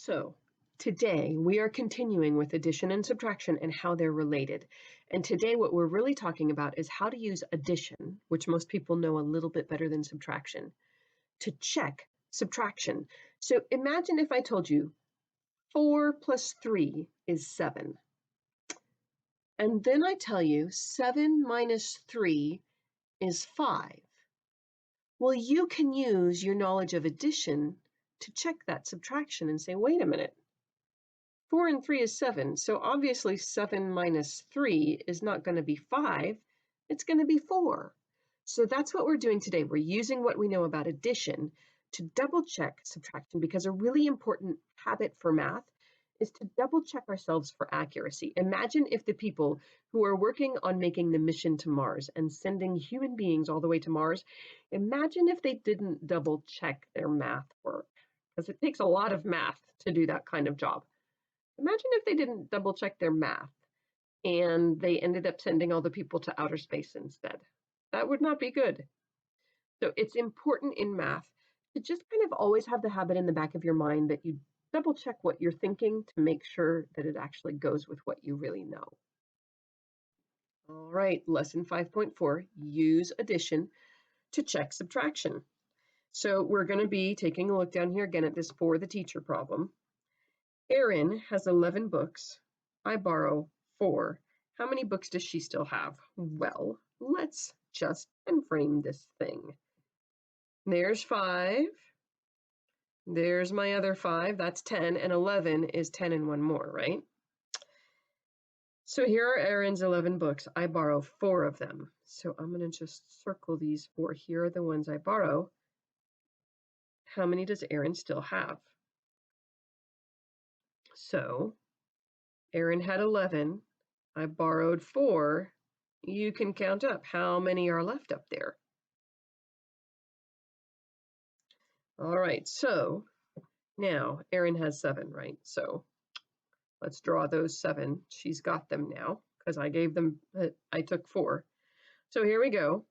So, today we are continuing with addition and subtraction and how they're related. And today, what we're really talking about is how to use addition, which most people know a little bit better than subtraction, to check subtraction. So, imagine if I told you 4 plus 3 is 7. And then I tell you 7 minus 3 is 5. Well, you can use your knowledge of addition to check that subtraction and say, wait a minute. 4 and 3 is 7, so obviously 7 minus 3 is not going to be 5, it's going to be 4. So that's what we're doing today. We're using what we know about addition to double check subtraction, because a really important habit for math is to double check ourselves for accuracy. Imagine if the people who are working on making the mission to Mars and sending human beings all the way to Mars, imagine if they didn't double check their math work, because it takes a lot of math to do that kind of job. Imagine if they didn't double check their math and they ended up sending all the people to outer space instead. That would not be good. So it's important in math to just kind of always have the habit in the back of your mind that you double check what you're thinking to make sure that it actually goes with what you really know. All right, lesson 5.4, use addition to check subtraction. So we're going to be taking a look down here again at this for the teacher problem. Erin has 11 books. I borrow 4. How many books does she still have? Well, let's just frame this thing. There's 5. There's my other 5. That's 10. And 11 is 10 and 1 more, right? So here are Erin's 11 books. I borrow 4 of them. So I'm going to just circle these 4. Here are the ones I borrow. How many does Erin still have? So Erin had 11. I borrowed 4. You can count up how many are left up there. All right, so now Erin has 7, right? So let's draw those 7. She's got them now because I gave them, I took 4. So here we go.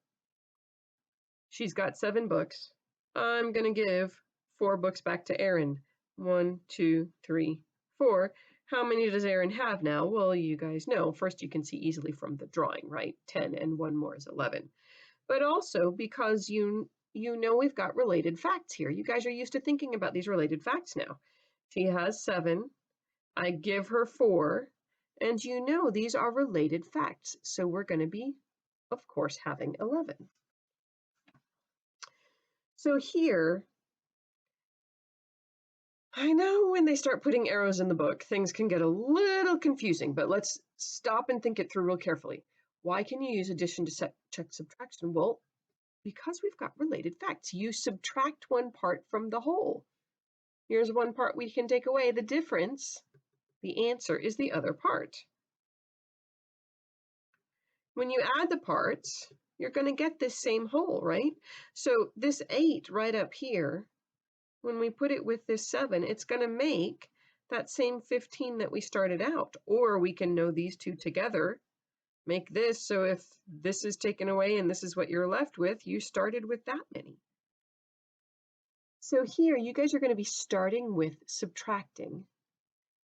She's got 7 books. I'm going to give 4 books back to Erin. 1, 2, 3, 4. How many does Erin have now? Well, you guys know. First, you can see easily from the drawing, right? 10 and 1 more is 11. But also because you know we've got related facts here. You guys are used to thinking about these related facts now. She has 7. I give her 4. And you know these are related facts. So we're going to be, of course, having 11. So here, I know when they start putting arrows in the book, things can get a little confusing, but let's stop and think it through real carefully. Why can you use addition to check subtraction? Well, because we've got related facts. You subtract one part from the whole. Here's one part we can take away. The difference, the answer, is the other part. When you add the parts, you're going to get this same whole, right? So this 8 right up here, when we put it with this 7, it's going to make that same 15 that we started out. Or we can know these two together, make this, so if this is taken away and this is what you're left with, you started with that many. So here, you guys are going to be starting with subtracting.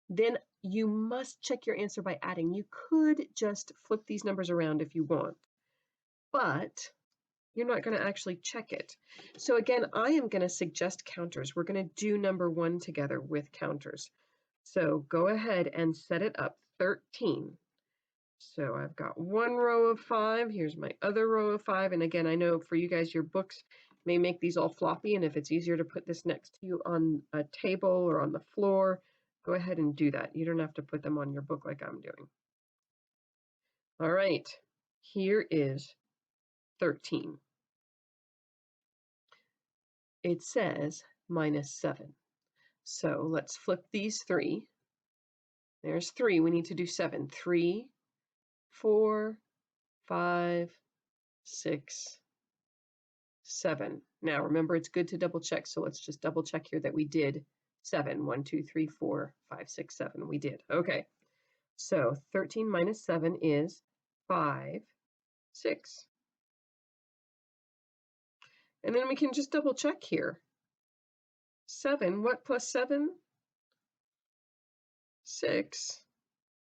Then you must check your answer by adding. You could just flip these numbers around if you want, but you're not going to actually check it. So again, I am going to suggest counters. We're going to do number 1 together with counters. So go ahead and set it up, 13. So I've got 1 row of 5. Here's my other row of 5. And again, I know for you guys, your books may make these all floppy. And if it's easier to put this next to you on a table or on the floor, go ahead and do that. You don't have to put them on your book like I'm doing. All right, here is 13. It says minus 7. So let's flip these 3. There's 3. We need to do 7. 3, 4, 5, 6, 7. Now remember, it's good to double check. So let's just double check here that we did 7. 1, 2, 3, 4, 5, 6, 7. We did. Okay. So 13 minus 7 is 5, 6. And then we can just double check here. 7, what plus 7? 6,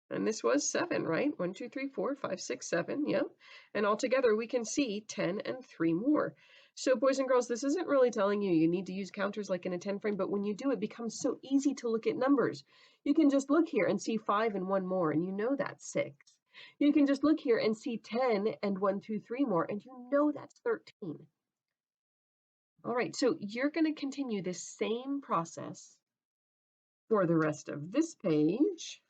and this was 7, right? 1, 2, 3, 4, 5, 6, 7, yep. And altogether we can see 10 and 3 more. So boys and girls, this isn't really telling you need to use counters like in a 10 frame, but when you do, it becomes so easy to look at numbers. You can just look here and see 5 and 1 more, and you know that's 6. You can just look here and see 10 and 1, 2, 3 more, and you know that's 13. All right, so you're going to continue this same process for the rest of this page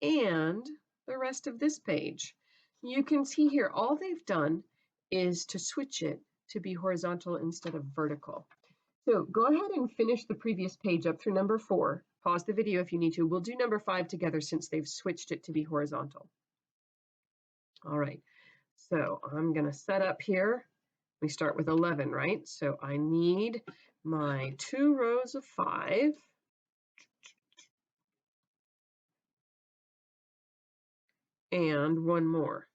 and the rest of this page. You can see here, all they've done is to switch it to be horizontal instead of vertical. So go ahead and finish the previous page up through number 4. Pause the video if you need to. We'll do number 5 together since they've switched it to be horizontal. All right, so I'm going to set up here. We start with 11, right? So I need my 2 rows of 5. And 1 more.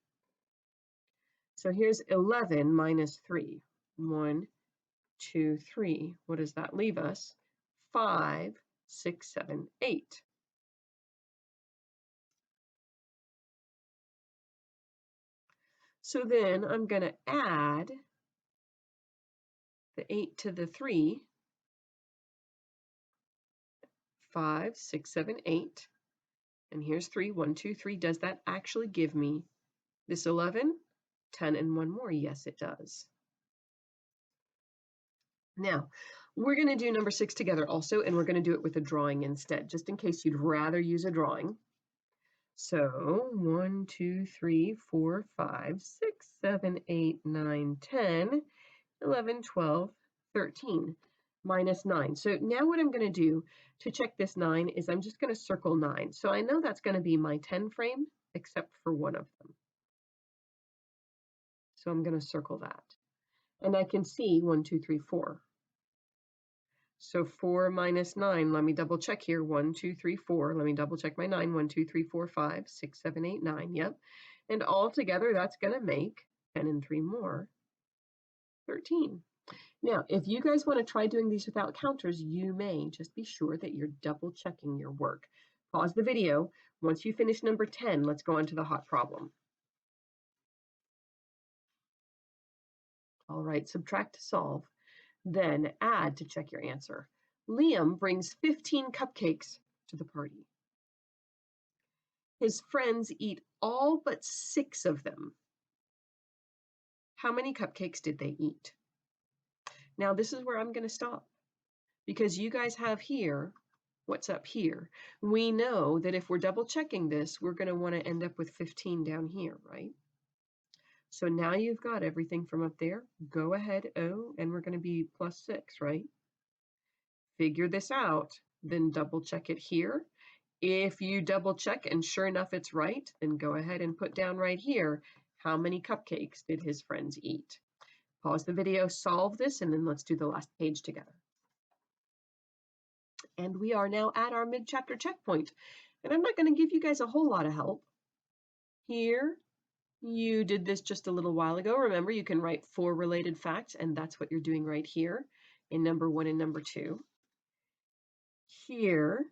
So here's 11 minus 3. 1, 2, 3. What does that leave us? 5, 6, 7, 8. So then I'm going to add the 8 to the 3. 5, 6, 7, 8. And here's 3. 1, 2, 3. Does that actually give me this 11? 10 and 1 more. Yes, it does. Now, we're going to do number 6 together also, and we're going to do it with a drawing instead, just in case you'd rather use a drawing. So 1, 2, 3, 4, 5, 6, 7, 8, 9, 10, 11, 12, 13, minus 9. So now what I'm going to do to check this 9 is I'm just going to circle 9. So I know that's going to be my 10 frame, except for one of them. So I'm going to circle that. And I can see 1, 2, 3, 4. So 4 minus 9, let me double check here. 1, 2, 3, 4. Let me double check my 9. 1, 2, 3, 4, 5, 6, 7, 8, 9. Yep. And all together, that's going to make 10 and 3 more, 13. Now, if you guys want to try doing these without counters, you may. Just be sure that you're double checking your work. Pause the video. Once you finish number 10, let's go on to the hot problem. All right, subtract to solve. Then add to check your answer. Liam brings 15 cupcakes to the party. His friends eat all but 6 of them. How many cupcakes did they eat? Now this is where I'm going to stop, because you guys have here what's up here. We know that if we're double checking this, we're going to want to end up with 15 down here, right? So now you've got everything from up there. Go ahead, and we're going to be plus 6, right? Figure this out, then double check it here. If you double check and sure enough it's right, then go ahead and put down right here, how many cupcakes did his friends eat? Pause the video, solve this, and then let's do the last page together. And we are now at our mid-chapter checkpoint. And I'm not going to give you guys a whole lot of help. Here, you did this just a little while ago. Remember, you can write 4 related facts, and that's what you're doing right here in number 1 and number 2. Here,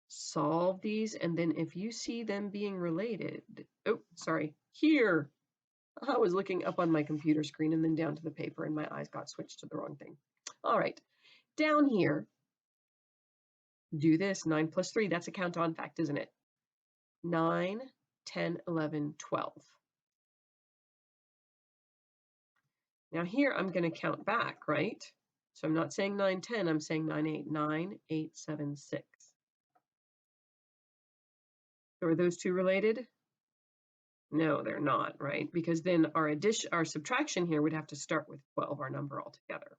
solve these, and then if you see them being related, here, I was looking up on my computer screen and then down to the paper, and my eyes got switched to the wrong thing. All right, down here, do this, 9 plus 3, that's a count-on fact, isn't it? 9, 10, 11, 12. Now here, I'm going to count back, right? So I'm not saying 9, 10, I'm saying 9, 8, 9, 8, 7, 6. So are those two related? No, they're not, right? Because then our subtraction here would have to start with 12, our number altogether.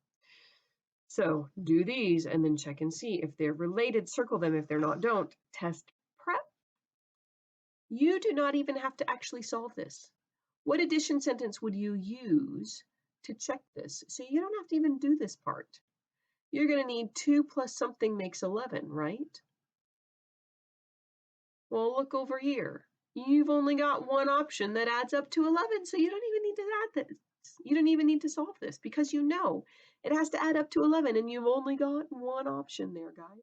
So do these and then check and see if they're related, circle them. If they're not, don't. Test prep. You do not even have to actually solve this. What addition sentence would you use to check this? So you don't have to even do this part. You're going to need 2 plus something makes 11, right? Well, look over here. You've only got one option that adds up to 11, so you don't even need to You didn't even need to solve this because you know it has to add up to 11 and you've only got one option there, guys.